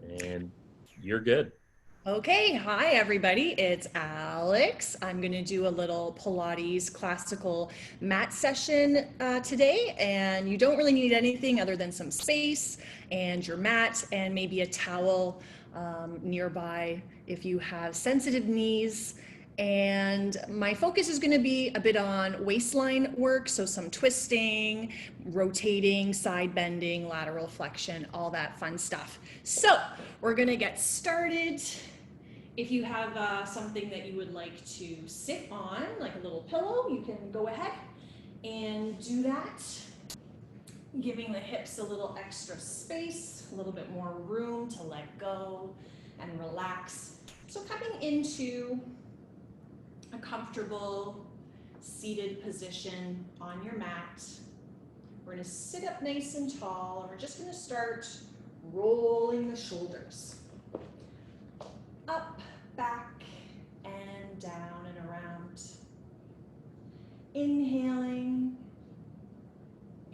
And you're good. Okay, hi everybody. It's Alex. I'm going to do a little Pilates classical mat session today, and you don't really need anything other than some space and your mat and maybe a towel nearby if you have sensitive knees. And my focus is going to be a bit on waistline work, so some twisting, rotating, side bending, lateral flexion, all that fun stuff. So we're going to get started. If you have something that you would like to sit on, like a little pillow, you can go ahead and do that. Giving the hips a little extra space, a little bit more room to let go and relax. So coming into a comfortable seated position on your mat. We're going to sit up nice and tall, and we're just going to start rolling the shoulders. Up, back, and down and around. Inhaling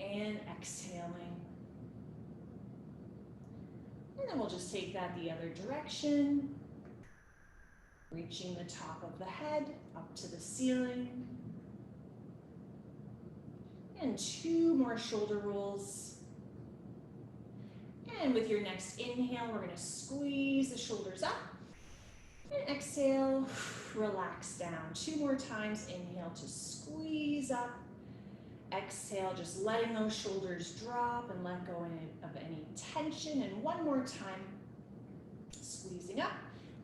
and exhaling. And then we'll just take that the other direction. Reaching the top of the head up to the ceiling. And 2 more shoulder rolls. And with your next inhale, we're going to squeeze the shoulders up. And exhale, relax down. 2 more times. Inhale to squeeze up. Exhale, just letting those shoulders drop and let go of any tension. And 1 more time, squeezing up.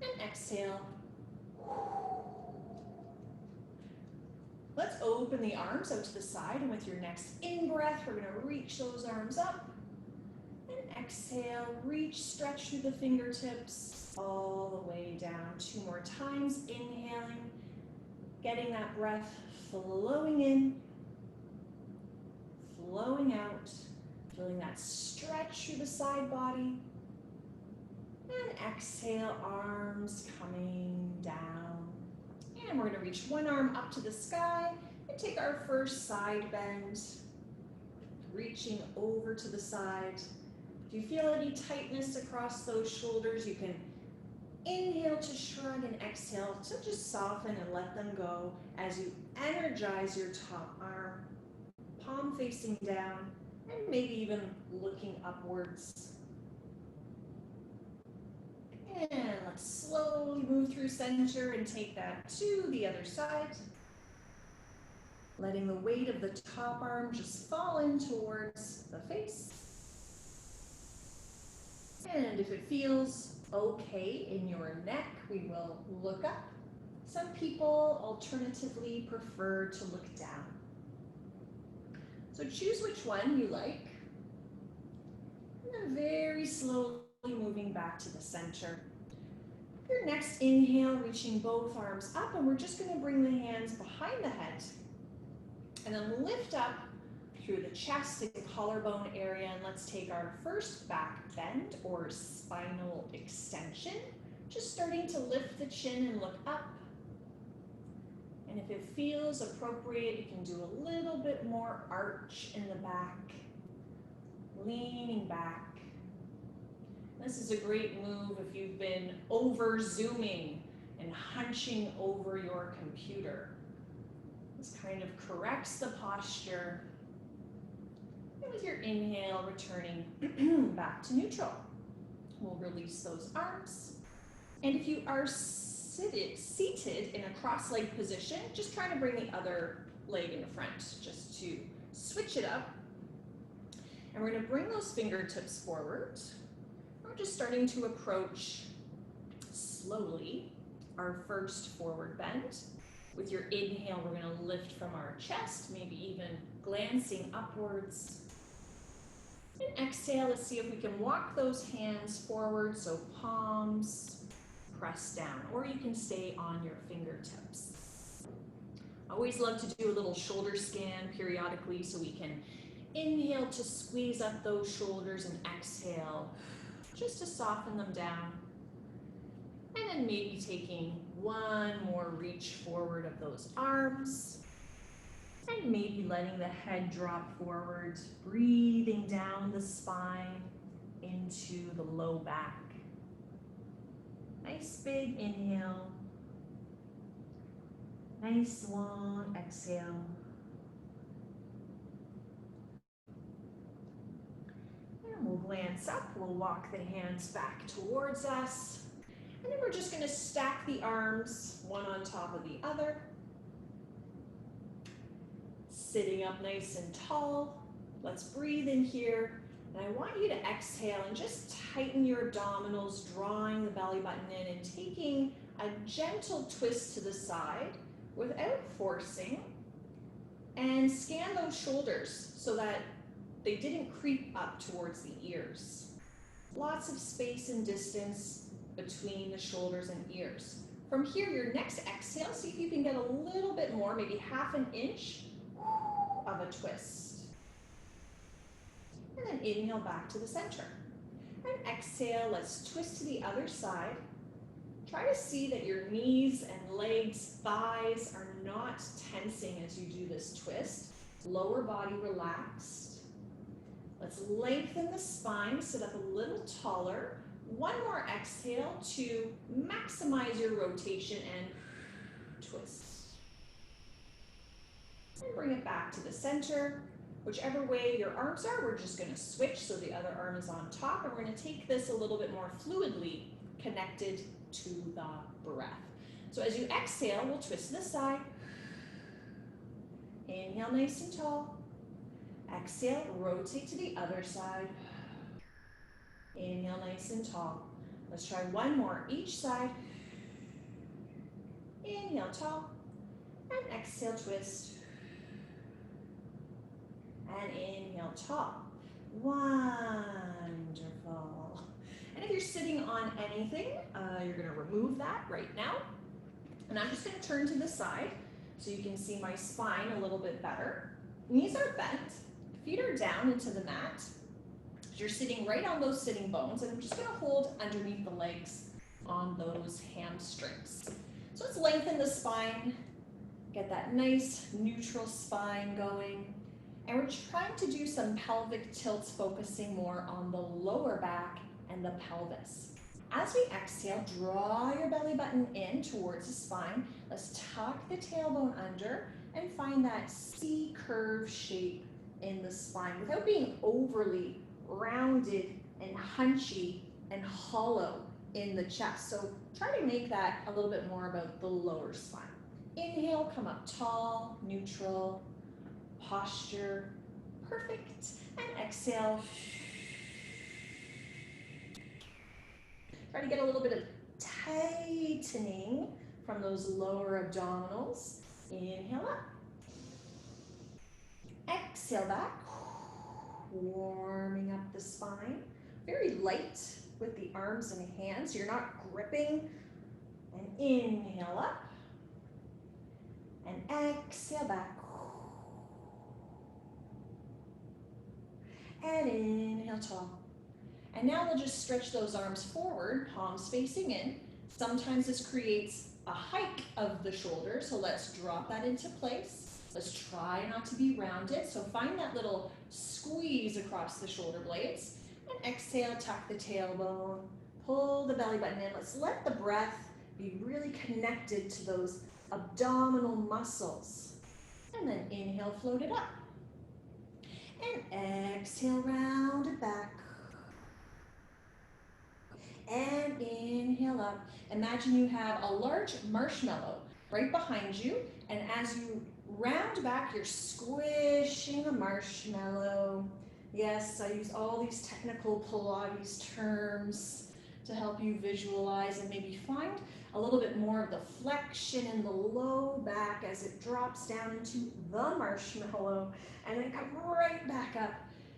And exhale. Let's open the arms out to the side. And with your next in-breath, we're going to reach those arms up. And exhale, reach, stretch through the fingertips all the way down. 2 more times, inhaling, getting that breath flowing in, flowing out, feeling that stretch through the side body. And exhale, arms coming down. And we're going to reach one arm up to the sky and take our first side bend, reaching over to the side. If you feel any tightness across those shoulders, you can inhale to shrug and exhale to just soften and let them go as you energize your top arm, palm facing down, and maybe even looking upwards. And let's slowly move through center and take that to the other side. Letting the weight of the top arm just fall in towards the face. And if it feels okay in your neck, we will look up. Some people alternatively prefer to look down. So choose which one you like. And then very slowly moving back to the center. Your next inhale, reaching both arms up, and we're just going to bring the hands behind the head. And then lift up through the chest and collarbone area, and let's take our first back bend or spinal extension. Just starting to lift the chin and look up. And if it feels appropriate, you can do a little bit more arch in the back, leaning back. This is a great move if you've been over zooming and hunching over your computer. This kind of corrects the posture. And with your inhale, returning back to neutral. We'll release those arms. And if you are seated in a cross-legged position, just try to bring the other leg in front, just to switch it up. And we're going to bring those fingertips forward. We're just starting to approach slowly our first forward bend. With your inhale, we're going to lift from our chest, maybe even glancing upwards. And exhale, let's see if we can walk those hands forward, so palms press down, or you can stay on your fingertips. I always love to do a little shoulder scan periodically so we can inhale to squeeze up those shoulders and exhale just to soften them down. And then maybe taking one more reach forward of those arms. And maybe letting the head drop forward, breathing down the spine into the low back. Nice big inhale. Nice long exhale. And we'll glance up. We'll walk the hands back towards us. And then we're just going to stack the arms one on top of the other. Sitting up nice and tall. Let's breathe in here. And I want you to exhale and just tighten your abdominals, drawing the belly button in and taking a gentle twist to the side without forcing. And scan those shoulders so that they didn't creep up towards the ears. Lots of space and distance between the shoulders and ears. From here, your next exhale, see if you can get a little bit more, maybe half an inch of a twist. And then inhale back to the center. And exhale, let's twist to the other side. Try to see that your knees and legs, thighs are not tensing as you do this twist. Lower body relaxed. Let's lengthen the spine, sit up a little taller. One more exhale to maximize your rotation and twist. And bring it back to the center. Whichever way your arms are, we're just going to switch so the other arm is on top, and we're going to take this a little bit more fluidly connected to the breath. So as you exhale, we'll twist to the side. Inhale nice and tall. Exhale, rotate to the other side. Inhale nice and tall. Let's try one more each side. Inhale tall, and exhale twist. And inhale tall. Wonderful. And if you're sitting on anything, you're going to remove that right now. And I'm just going to turn to the side so you can see my spine a little bit better. Knees are bent, feet are down into the mat. You're sitting right on those sitting bones, and I'm just going to hold underneath the legs on those hamstrings. So let's lengthen the spine, get that nice neutral spine going. And we're trying to do some pelvic tilts, focusing more on the lower back and the pelvis. As we exhale, draw your belly button in towards the spine. Let's tuck the tailbone under and find that C curve shape in the spine without being overly rounded and hunchy and hollow in the chest. So try to make that a little bit more about the lower spine. Inhale, come up tall, neutral. Posture, perfect. And exhale. Try to get a little bit of tightening from those lower abdominals. Inhale up. Exhale back. Warming up the spine. Very light with the arms and hands. You're not gripping. And inhale up. And exhale back. And inhale tall. And now we'll just stretch those arms forward, palms facing in. Sometimes this creates a hike of the shoulder, so let's drop that into place. Let's try not to be rounded, so find that little squeeze across the shoulder blades. And exhale, tuck the tailbone, pull the belly button in. Let's let the breath be really connected to those abdominal muscles. And then inhale, float it up. And exhale, round it back. And inhale up. Imagine you have a large marshmallow right behind you, and as you round back, you're squishing a marshmallow. Yes, I use all these technical Pilates terms to help you visualize and maybe find a little bit more of the flexion in the low back as it drops down into the marshmallow, and then come right back up,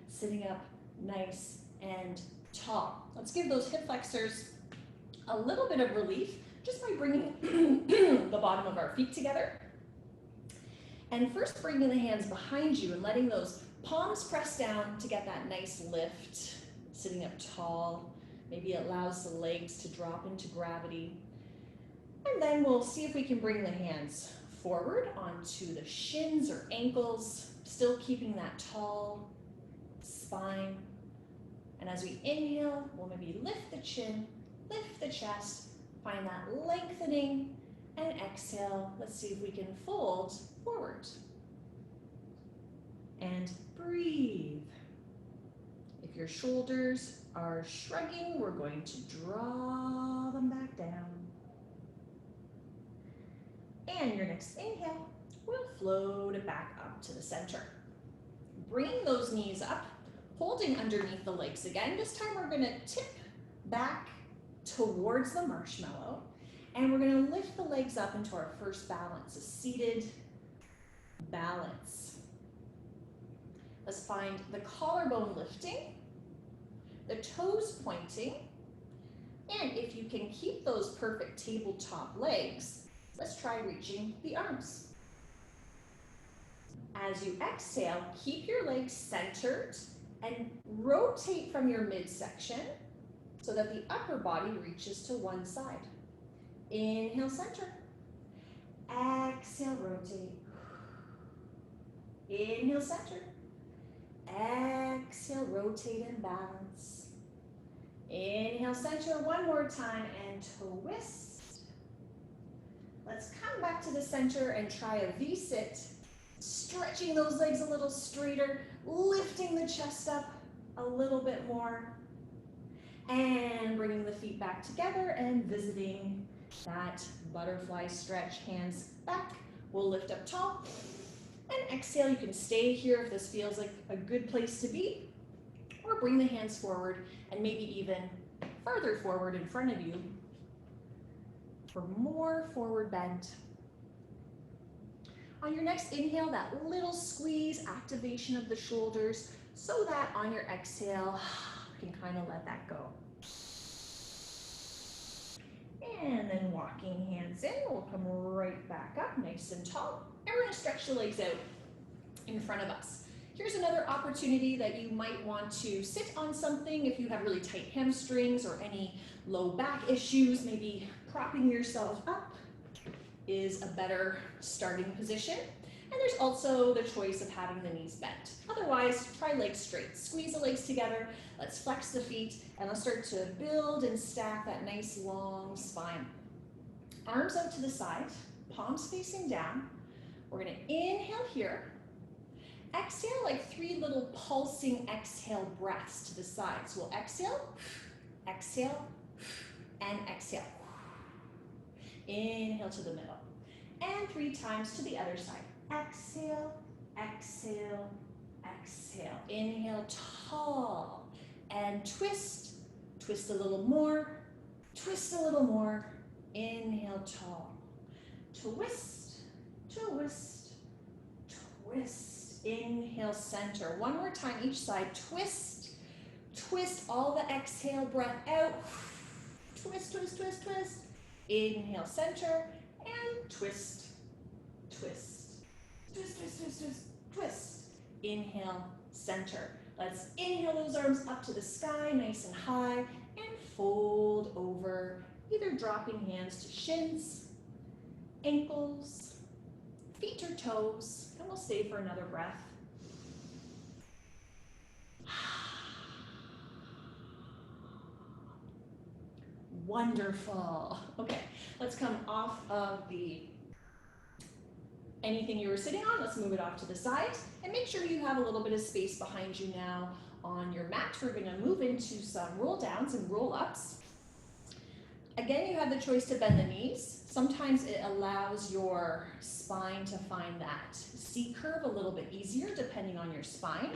sitting up nice and tall. Let's give those hip flexors a little bit of relief just by bringing the bottom of our feet together. And first bringing the hands behind you and letting those palms press down to get that nice lift, sitting up tall. Maybe it allows the legs to drop into gravity. And then we'll see if we can bring the hands forward onto the shins or ankles, still keeping that tall spine. And as we inhale, we'll maybe lift the chin, lift the chest, Find that lengthening, and exhale. Let's see if we can fold forward. And breathe. If your shoulders are shrugging, we're going to draw them back down. And your next inhale, we'll float it back up to the center. Bring those knees up, holding underneath the legs again. This time we're going to tip back towards the marshmallow, and we're going to lift the legs up into our first balance, a seated balance. Let's find the collarbone lifting, the toes pointing, and if you can keep those perfect tabletop legs, let's try reaching the arms. As you exhale, keep your legs centered and rotate from your midsection so that the upper body reaches to one side. Inhale, center. Exhale, rotate. Inhale, center. Exhale, rotate and balance. Inhale, center one more time and twist. Let's come back to the center and try a V-sit. Stretching those legs a little straighter, lifting the chest up a little bit more, and bringing the feet back together and visiting that butterfly stretch. Hands back, we'll lift up tall, and exhale. You can stay here if this feels like a good place to be, or bring the hands forward and maybe even further forward in front of you for more forward bend. On your next inhale, that little squeeze, activation of the shoulders, so that on your exhale, you can kind of let that go. And then walking hands in, we'll come right back up, nice and tall. And we're gonna stretch the legs out in front of us. Here's another opportunity that you might want to sit on something if you have really tight hamstrings or any low back issues. Maybe propping yourself up is a better starting position. And there's also the choice of having the knees bent. Otherwise, try legs straight. Squeeze the legs together. Let's flex the feet, and let's start to build and stack that nice long spine. Arms out to the side, palms facing down. We're gonna inhale here. Exhale like 3 little pulsing exhale breaths to the side. So we'll exhale, exhale, and exhale. Inhale to the middle. And 3 times to the other side. Exhale, exhale, exhale. Inhale, tall. And twist. Twist a little more. Twist a little more. Inhale, tall. Twist, twist, twist. Inhale, center. One more time each side. Twist. Twist all the exhale breath out. Twist, twist, twist, twist. Inhale, center. And twist, twist, twist, twist, twist, twist, twist. Inhale, center. Let's inhale those arms up to the sky, nice and high, and fold over, either dropping hands to shins, ankles, feet or toes, and we'll stay for another breath. Wonderful. Okay, let's come off of anything you were sitting on. Let's move it off to the side and make sure you have a little bit of space behind you now on your mat. We're going to move into some roll downs and roll ups. Again, you have the choice to bend the knees. Sometimes it allows your spine to find that C curve a little bit easier depending on your spine.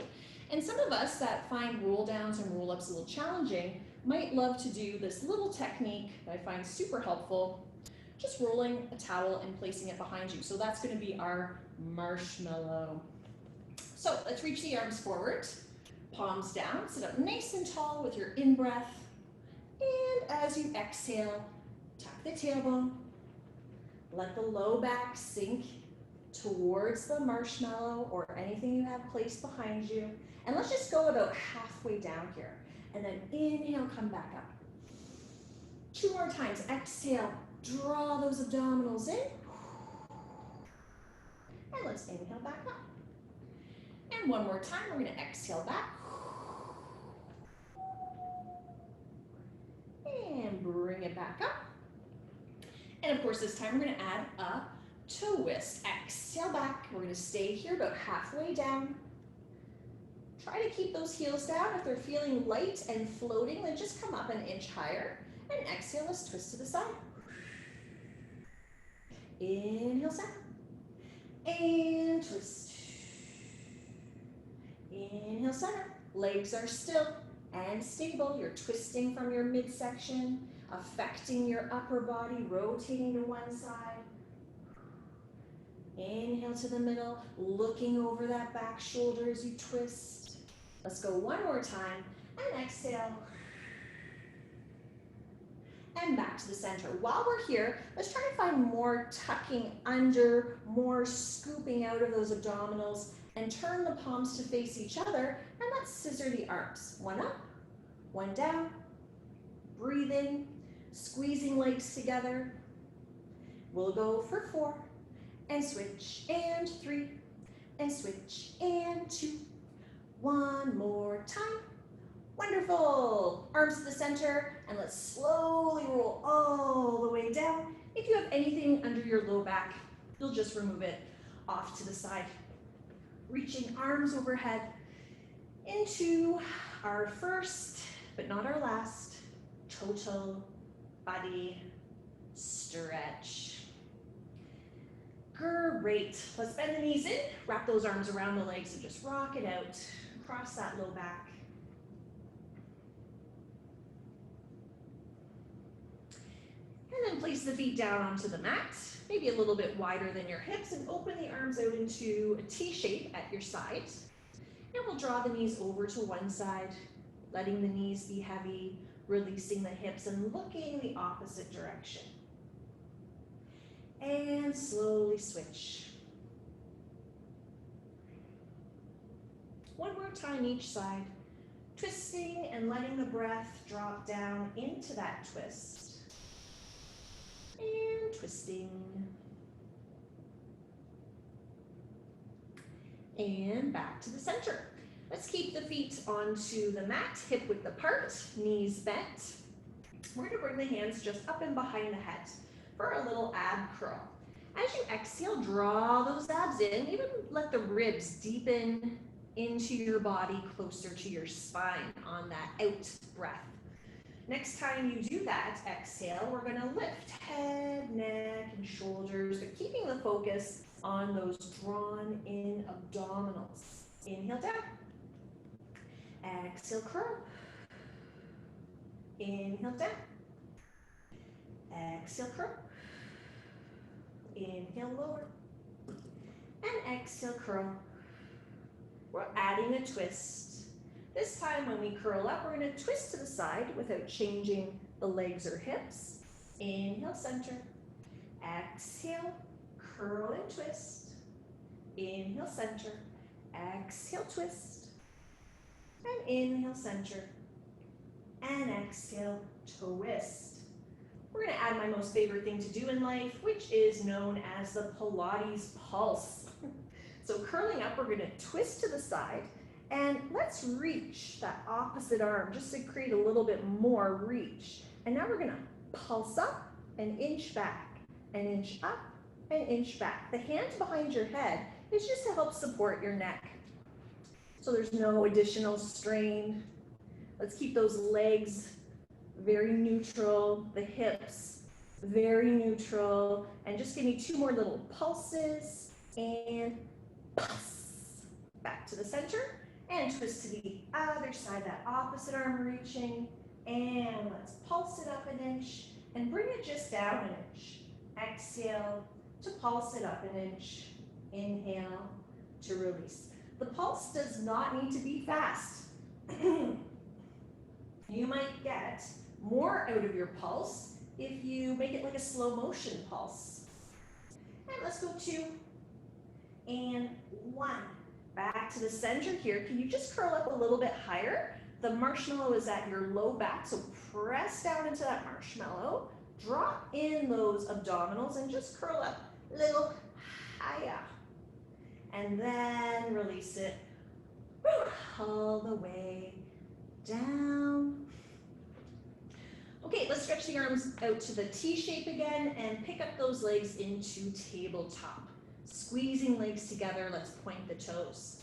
And some of us that find roll downs and roll ups a little challenging might love to do this little technique that I find super helpful, just rolling a towel and placing it behind you. So that's going to be our marshmallow. So let's reach the arms forward, palms down, sit up nice and tall with your in-breath. And as you exhale, tuck the tailbone, let the low back sink towards the marshmallow or anything you have placed behind you. And let's just go about halfway down here. And then inhale, come back up. 2 more times. Exhale, draw those abdominals in. And let's inhale back up. And one more time, we're going to exhale back. And bring it back up. And of course, this time we're gonna add a twist. Exhale back. We're gonna stay here about halfway down. Try to keep those heels down. If they're feeling light and floating, then just come up an inch higher. And exhale, let's twist to the side. Inhale, center. And twist. Inhale, center. Legs are still and stable. You're twisting from your midsection, affecting your upper body, rotating to one side. Inhale to the middle, looking over that back shoulder as you twist. Let's go one more time, and exhale. And back to the center. While we're here, let's try to find more tucking under, more scooping out of those abdominals, and turn the palms to face each other, and let's scissor the arms. One up, one down. Breathe in, squeezing legs together. We'll go for 4, and switch, and 3, and switch, and 2. One more time. Wonderful. Arms to the center, and let's slowly roll all the way down. If you have anything under your low back, you'll just remove it off to the side. Reaching arms overhead into our first, but not our last, total body stretch. Great. Let's bend the knees in, wrap those arms around the legs, and just rock it out across that low back. And then place the feet down onto the mat, maybe a little bit wider than your hips, and open the arms out into a T shape at your sides. And we'll draw the knees over to one side, letting the knees be heavy, releasing the hips and looking the opposite direction. And slowly switch. One more time each side, twisting and letting the breath drop down into that twist. And twisting. And back to the center. Let's keep the feet onto the mat, hip width apart, knees bent. We're gonna bring the hands just up and behind the head for a little ab curl. As you exhale, draw those abs in, even let the ribs deepen into your body closer to your spine on that out breath. Next time you do that, exhale, we're gonna lift head, neck, and shoulders, but keeping the focus on those drawn in abdominals. Inhale down. Exhale, curl. Inhale down. Exhale, curl. Inhale, lower. And exhale, curl. We're adding a twist. This time when we curl up, we're going to twist to the side without changing the legs or hips. Inhale, center. Exhale, curl and twist. Inhale, center. Exhale, twist. And inhale, center. And exhale, twist. We're going to add my most favorite thing to do in life, which is known as the Pilates Pulse. So curling up, we're going to twist to the side. And let's reach that opposite arm just to create a little bit more reach. And now we're gonna pulse up and inch back, and inch up and inch back. The hands behind your head is just to help support your neck. So there's no additional strain. Let's keep those legs very neutral, the hips very neutral, and just give me 2 more little pulses, and pulse. Back to the center. And twist to the other side, that opposite arm reaching. And let's pulse it up an inch and bring it just down an inch. Exhale to pulse it up an inch. Inhale to release. The pulse does not need to be fast. You might get more out of your pulse if you make it like a slow motion pulse. And let's go 2 and 1. Back to the center here. Can you just curl up a little bit higher? The marshmallow is at your low back, so press down into that marshmallow. Drop in those abdominals and just curl up a little higher. And then release it all the way down. Okay, let's stretch the arms out to the T shape again and pick up those legs into tabletop. Squeezing legs together, let's point the toes.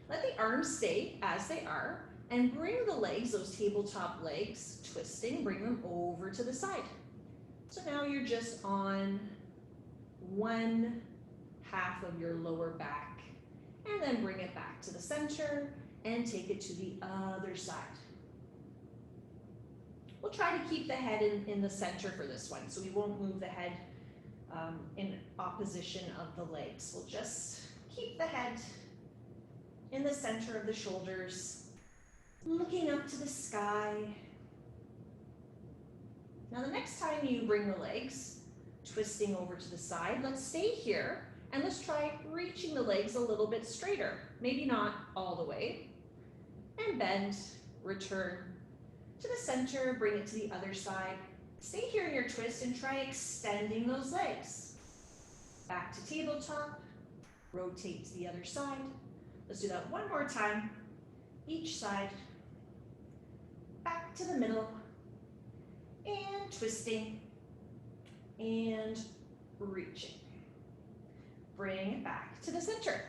Let the arms stay as they are and bring the legs, those tabletop legs, twisting, bring them over to the side. So now you're just on one half of your lower back, and then bring it back to the center and take it to the other side. We'll try to keep the head in the center for this one, so we won't move the head in opposition of the legs. We'll just keep the head in the center of the shoulders, looking up to the sky. Now the next time you bring the legs, twisting over to the side, let's stay here and let's try reaching the legs a little bit straighter. Maybe not all the way. And bend, return to the center, bring it to the other side. Stay here in your twist and try extending those legs. Back to tabletop, rotate to the other side. Let's do that one more time. Each side, back to the middle, and twisting, and reaching. Bring it back to the center.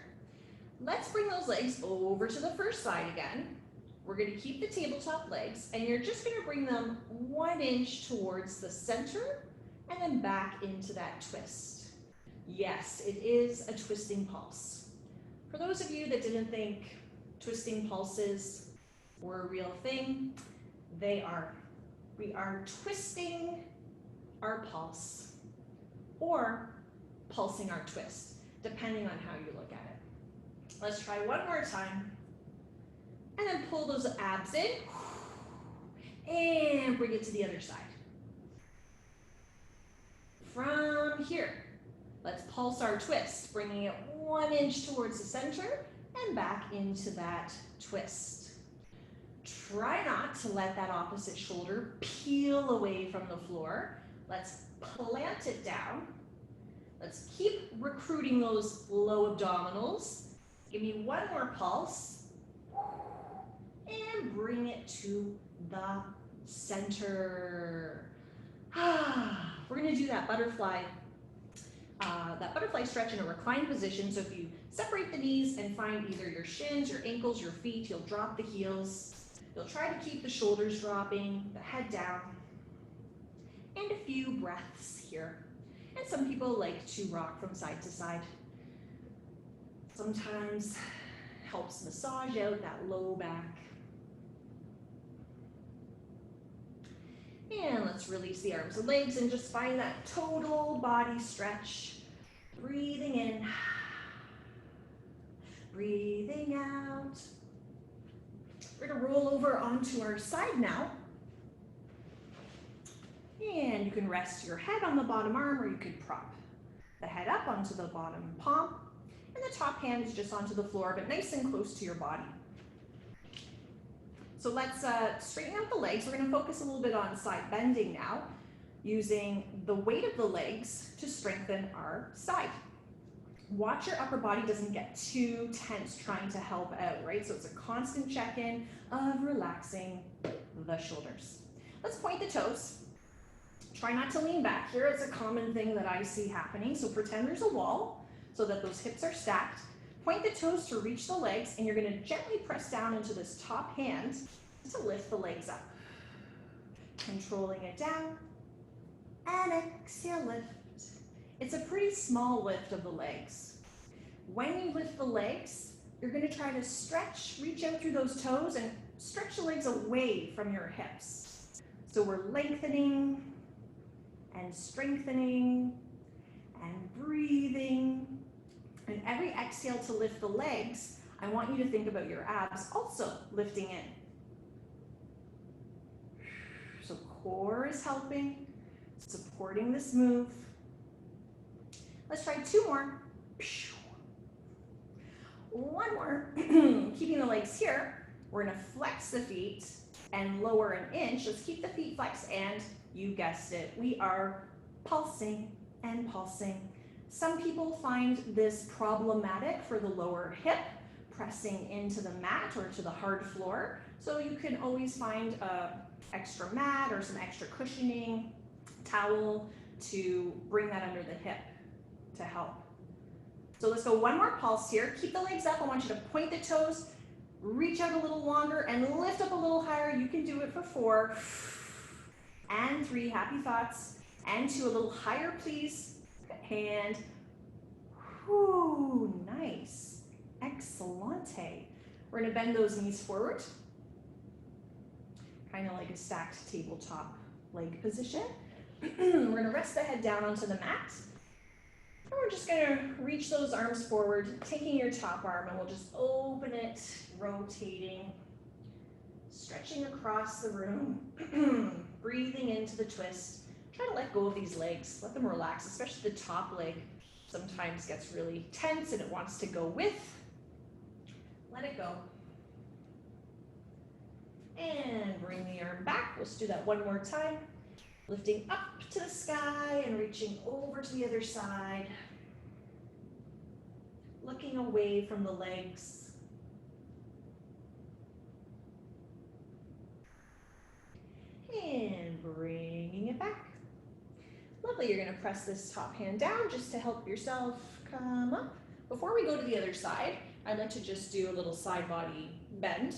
Let's bring those legs over to the first side again. We're going to keep the tabletop legs, and you're just going to bring them 1 inch towards the center, and then back into that twist. Yes, it is a twisting pulse. For those of you that didn't think twisting pulses were a real thing, they are. We are twisting our pulse or pulsing our twist, depending on how you look at it. Let's try one more time. And then pull those abs in and bring it to the other side. From here, let's pulse our twist, bringing it 1 inch towards the center and back into that twist. Try not to let that opposite shoulder peel away from the floor. Let's plant it down. Let's keep recruiting those low abdominals. Give me one more pulse. And bring it to the center. We're going to do that butterfly stretch in a recline position. So if you separate the knees and find either your shins, your ankles, your feet, you'll drop the heels. You'll try to keep the shoulders dropping, the head down, and a few breaths here. And some people like to rock from side to side. Sometimes helps massage out that low back. And let's release the arms and legs and just find that total body stretch. Breathing in, breathing out. We're going to roll over onto our side now. And you can rest your head on the bottom arm, or you could prop the head up onto the bottom palm. And the top hand is just onto the floor, but nice and close to your body. So let's straighten out the legs. We're going to focus a little bit on side bending now, using the weight of the legs to strengthen our side. Watch your upper body doesn't get too tense trying to help out, right? So it's a constant check-in of relaxing the shoulders. Let's point the toes. Try not to lean back here. It's a common thing that I see happening. So pretend there's a wall so that those hips are stacked. Point the toes to reach the legs, and you're going to gently press down into this top hand to lift the legs up. Controlling it down, and exhale, lift. It's a pretty small lift of the legs. When you lift the legs, you're going to try to stretch, reach out through those toes, and stretch the legs away from your hips. So we're lengthening and strengthening and breathing. And every exhale to lift the legs, I want you to think about your abs also lifting in. So core is helping, supporting this move. Let's try 2 more. One more. Keeping the legs here, we're going to flex the feet and lower an inch. Let's keep the feet flexed, and you guessed it, we are pulsing and pulsing. Some people find this problematic for the lower hip, pressing into the mat or to the hard floor. So you can always find a extra mat or some extra cushioning, towel to bring that under the hip to help. So let's go one more pulse here. Keep the legs up. I want you to point the toes, reach out a little longer, and lift up a little higher. You can do it for 4 and 3. Happy thoughts. And 2, a little higher, please. And whoo, nice. Excellente. We're going to bend those knees forward, kind of like a stacked tabletop leg position. We're going to rest the head down onto the mat. And we're just going to reach those arms forward, taking your top arm, and we'll just open it, rotating, stretching across the room, breathing into the twist. Try to let go of these legs, let them relax, especially the top leg sometimes gets really tense and it wants to go with. Let it go. And bring the arm back. Let's do that one more time. Lifting up to the sky and reaching over to the other side. Looking away from the legs. And bringing it back. Lovely, you're going to press this top hand down just to help yourself come up. Before we go to the other side, I'd like to just do a little side body bend.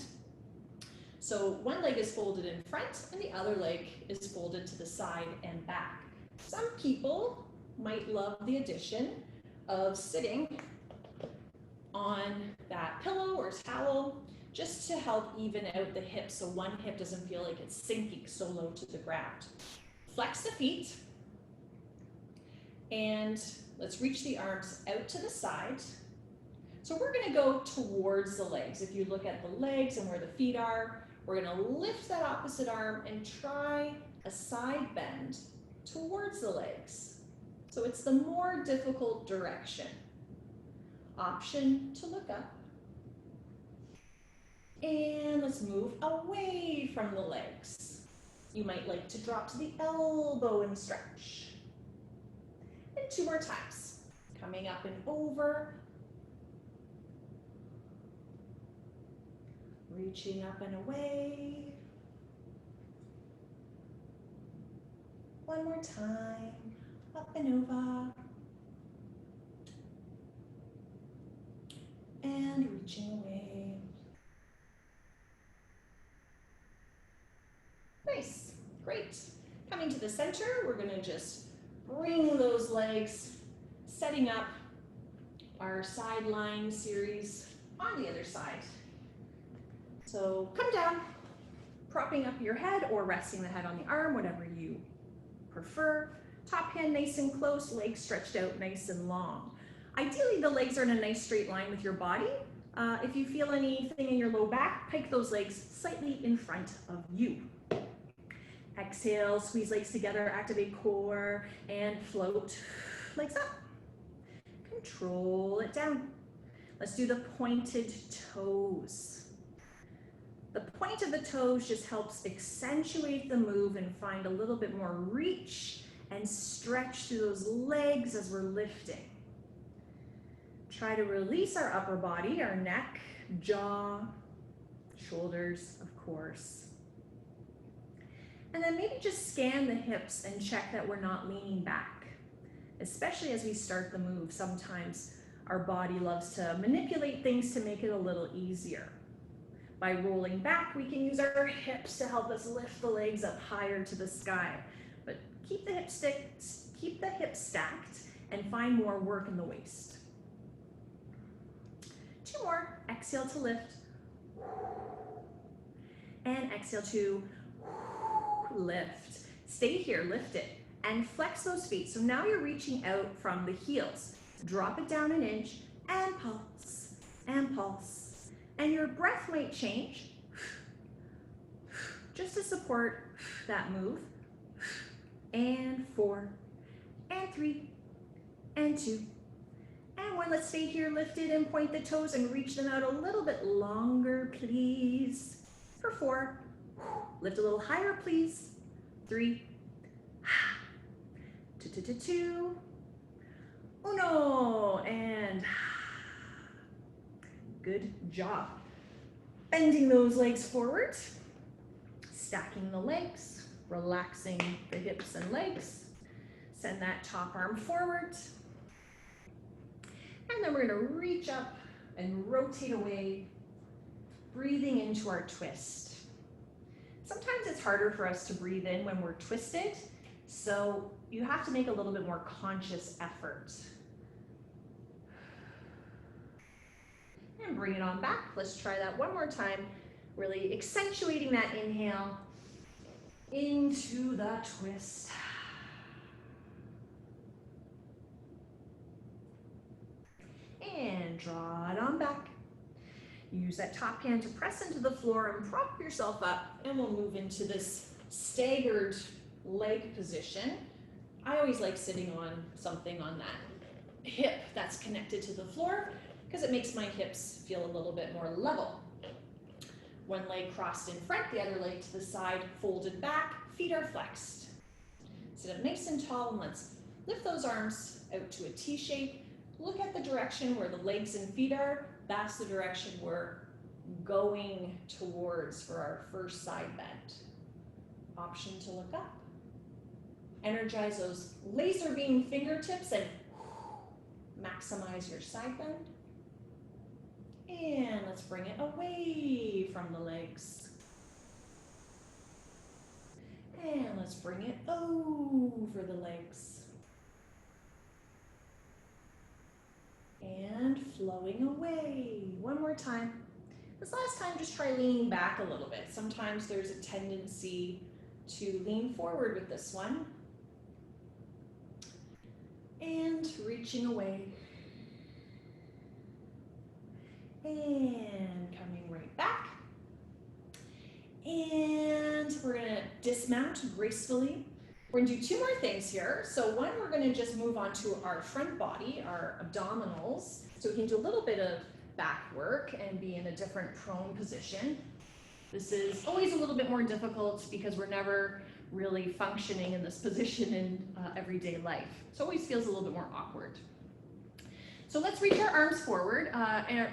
So one leg is folded in front and the other leg is folded to the side and back. Some people might love the addition of sitting on that pillow or towel just to help even out the hips so one hip doesn't feel like it's sinking so low to the ground. Flex the feet and let's reach the arms out to the side. So we're going to go towards the legs. If you look at the legs and where the feet are, we're going to lift that opposite arm and try a side bend towards the legs. So it's the more difficult direction. Option to look up. And let's move away from the legs. You might like to drop to the elbow and stretch. And 2 more times. Coming up and over. Reaching up and away. One more time. Up and over. And reaching away. Nice, great. Coming to the center, we're going to just bring those legs, setting up our side lying series on the other side. So come down, propping up your head or resting the head on the arm, whatever you prefer. Top hand nice and close, legs stretched out nice and long. Ideally, the legs are in a nice straight line with your body. If you feel anything in your low back, pike those legs slightly in front of you. Exhale, squeeze legs together, activate core, and float legs up. Control it down. Let's do the pointed toes. The point of the toes just helps accentuate the move and find a little bit more reach and stretch through those legs as we're lifting. Try to release our upper body, our neck, jaw, shoulders, of course. And then maybe just scan the hips and check that we're not leaning back. Especially as we start the move, sometimes our body loves to manipulate things to make it a little easier. By rolling back, we can use our hips to help us lift the legs up higher to the sky. But keep the hips stacked and find more work in the waist. 2 more. Exhale to lift. And exhale to lift. Stay here, lift it, and flex those feet. So now you're reaching out from the heels. Drop it down an inch, and pulse, and pulse. And your breath might change, just to support that move. And 4, and 3, and 2, and 1. Let's stay here, lifted, and point the toes and reach them out a little bit longer, please. For 4, lift a little higher, please. 3, 2, 1, and good job. Bending those legs forward, stacking the legs, relaxing the hips and legs. Send that top arm forward. And then we're going to reach up and rotate away, breathing into our twist. Sometimes it's harder for us to breathe in when we're twisted, so you have to make a little bit more conscious effort. And bring it on back. Let's try that one more time, really accentuating that inhale into the twist. And draw it on back. Use that top hand to press into the floor and prop yourself up, and we'll move into this staggered leg position. I always like sitting on something on that hip that's connected to the floor because it makes my hips feel a little bit more level. One leg crossed in front, the other leg to the side, folded back, feet are flexed. Sit up nice and tall, and let's lift those arms out to a T shape. Look at the direction where the legs and feet are. That's the direction we're going towards for our first side bend. Option to look up. Energize those laser beam fingertips and maximize your side bend. And let's bring it away from the legs. And let's bring it over the legs. And flowing away. One more time. This last time, just try leaning back a little bit. Sometimes there's a tendency to lean forward with this one. And reaching away. And coming right back. And we're going to dismount gracefully. We're going to do two more things here. So one, we're going to just move on to our front body, our abdominals. So we can do a little bit of back work and be in a different prone position. This is always a little bit more difficult because we're never really functioning in this position in everyday life. So it always feels a little bit more awkward. So let's reach our arms forward,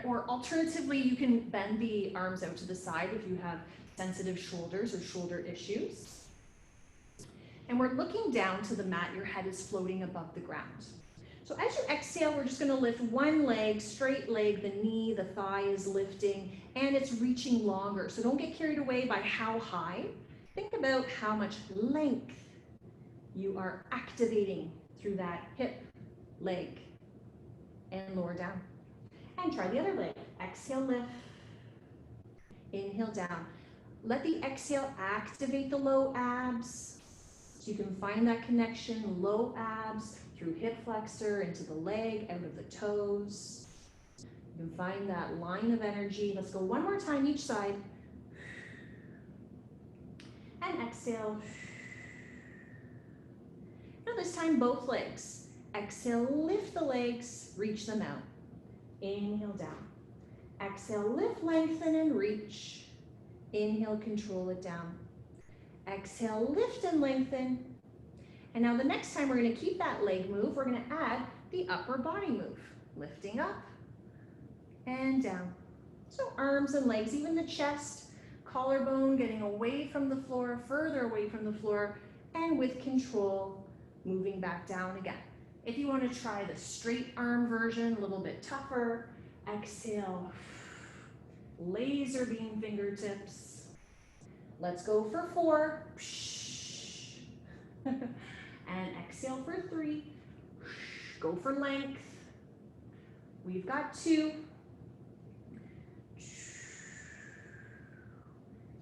or alternatively, you can bend the arms out to the side if you have sensitive shoulders or shoulder issues. And we're looking down to the mat, your head is floating above the ground. So as you exhale, we're just gonna lift one leg, straight leg, the knee, the thigh is lifting, and it's reaching longer. So don't get carried away by how high. Think about how much length you are activating through that hip, leg, and lower down. And try the other leg. Exhale, lift. Inhale, down. Let the exhale activate the low abs. So you can find that connection, low abs, through hip flexor, into the leg, out of the toes. You can find that line of energy. Let's go one more time each side. And exhale. Now this time, both legs. Exhale, lift the legs, reach them out. Inhale, down. Exhale, lift, lengthen, and reach. Inhale, control it down. Exhale, lift and lengthen. And now the next time we're going to keep that leg move, we're going to add the upper body move. Lifting up and down. So arms and legs, even the chest, collarbone getting away from the floor, further away from the floor, and with control, moving back down again. If you want to try the straight arm version, a little bit tougher, exhale, laser beam fingertips. Let's go for 4. And exhale for 3. Go for length. We've got 2.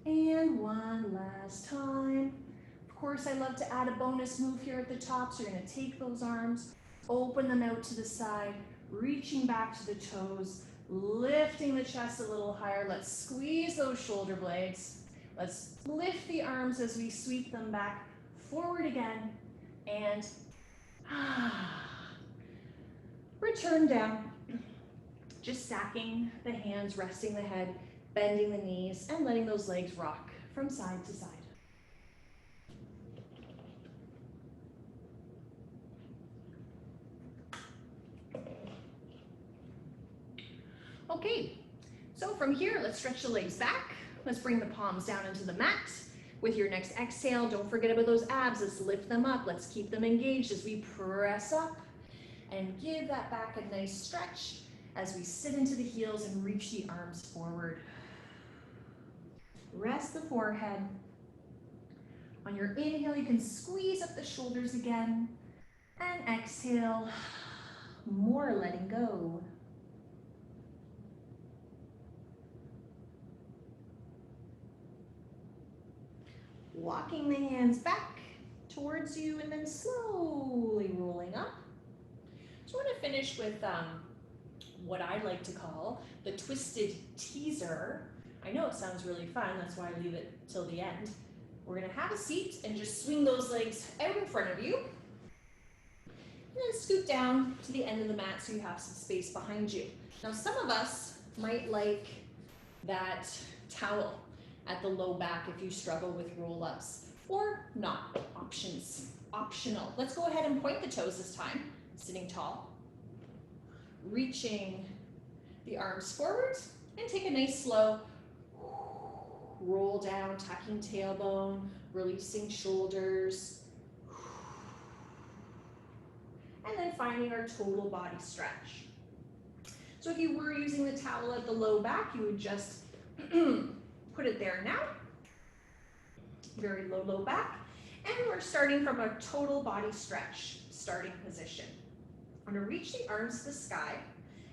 And one last time. Of course, I love to add a bonus move here at the top. So you're going to take those arms, open them out to the side, reaching back to the toes, lifting the chest a little higher. Let's squeeze those shoulder blades. Let's lift the arms as we sweep them back forward again. And return down. Just stacking the hands, resting the head, bending the knees, and letting those legs rock from side to side. Okay, so from here, let's stretch the legs back. Let's bring the palms down into the mat. With your next exhale, don't forget about those abs. Let's lift them up. Let's keep them engaged as we press up and give that back a nice stretch as we sit into the heels and reach the arms forward. Rest the forehead. On your inhale, you can squeeze up the shoulders again. And exhale, more letting go. Walking the hands back towards you and then slowly rolling up. Just want to finish with what I like to call the twisted teaser. I know it sounds really fun, that's why I leave it till the end. We're going to have a seat and just swing those legs out in front of you. And then scoot down to the end of the mat so you have some space behind you. Now some of us might like that towel at the low back if you struggle with roll-ups, or not. Optional. Let's go ahead and point the toes this time, sitting tall. Reaching the arms forward and take a nice slow roll down, tucking tailbone, releasing shoulders. And then finding our total body stretch. So if you were using the towel at the low back, you would just put it there now. Very low, low back. And we're starting from a total body stretch, starting position. I'm gonna reach the arms to the sky,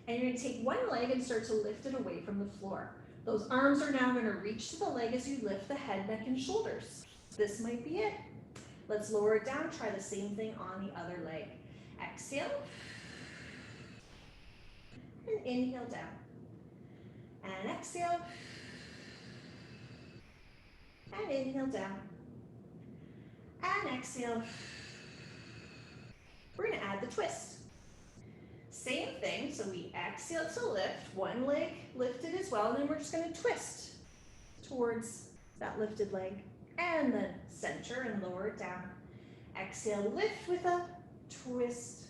and you're gonna take one leg and start to lift it away from the floor. Those arms are now gonna reach to the leg as you lift the head, neck, and shoulders. This might be it. Let's lower it down, try the same thing on the other leg. Exhale, and inhale down. And exhale, and inhale down. And exhale. We're gonna add the twist. Same thing, so we exhale to lift, one leg lifted as well, and then we're just gonna twist towards that lifted leg, and then center and lower it down. Exhale, lift with a twist,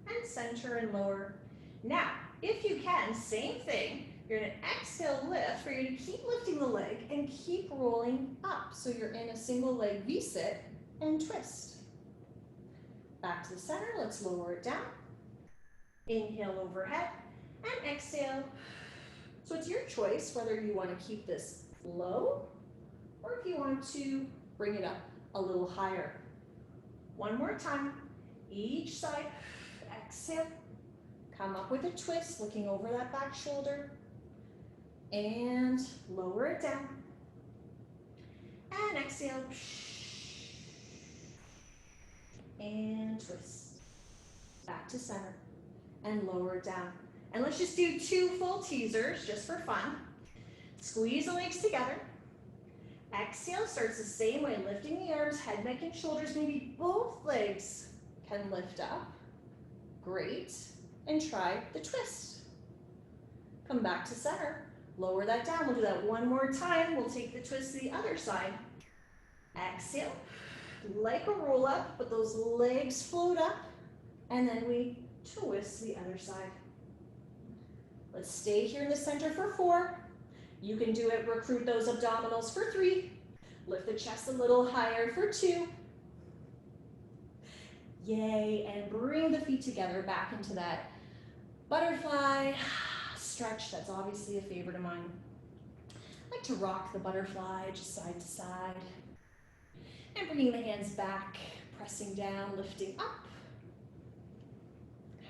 and center and lower. Now, if you can, same thing, you're gonna exhale, lift, but you're gonna keep lifting the leg and keep rolling up. So you're in a single leg V-sit and twist. Back to the center, let's lower it down. Inhale overhead and exhale. So it's your choice whether you want to keep this low or if you want to bring it up a little higher. One more time, each side, exhale. Come up with a twist, looking over that back shoulder. And lower it down. And exhale. And twist. Back to center. And lower it down. And let's just do 2 full teasers just for fun. Squeeze the legs together. Exhale starts the same way, lifting the arms, head, neck, and shoulders. Maybe both legs can lift up. Great. And try the twist. Come back to center. Lower that down. We'll do that one more time. We'll take the twist to the other side. Exhale. Like a roll up, but those legs float up. And then we twist the other side. Let's stay here in the center for 4. You can do it, recruit those abdominals for 3. Lift the chest a little higher for 2. Yay, and bring the feet together back into that butterfly stretch. That's obviously a favorite of mine. I like to rock the butterfly just side to side. And bringing the hands back, pressing down, lifting up.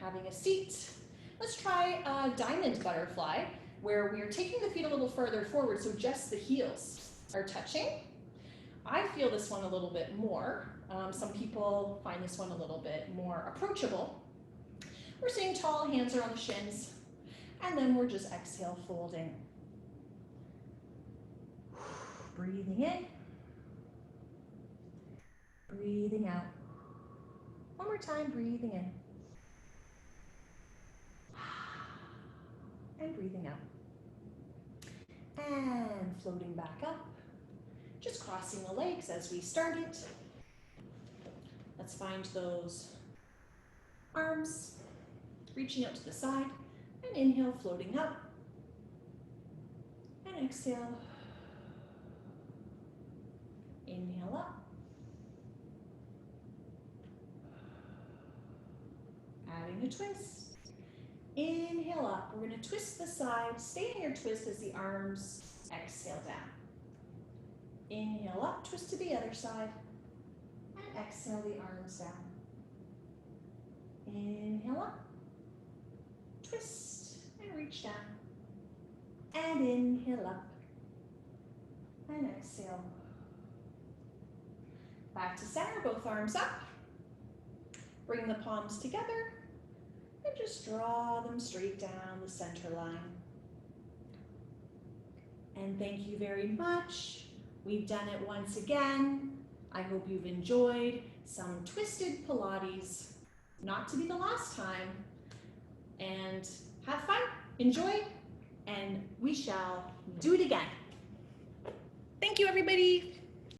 Having a seat. Let's try a diamond butterfly, where we are taking the feet a little further forward, so just the heels are touching. I feel this one a little bit more. Some people find this one a little bit more approachable. We're sitting tall, hands are on the shins, and then we're just exhale, folding. Breathing in, breathing out. One more time, breathing in. And breathing out. And floating back up. Just crossing the legs as we started. Let's find those arms, reaching out to the side, and inhale, floating up. And exhale. Inhale up. Adding a twist. Inhale up. We're going to twist the side. Stay in your twist as the arms exhale down. Inhale up, twist to the other side. And exhale the arms down. Inhale up. Twist and reach down. And inhale up. And exhale. Back to center, both arms up. Bring the palms together. And just draw them straight down the center line. And thank you very much. We've done it once again. I hope you've enjoyed some twisted Pilates. Not to be the last time. And have fun, enjoy, and we shall do it again. Thank you, everybody.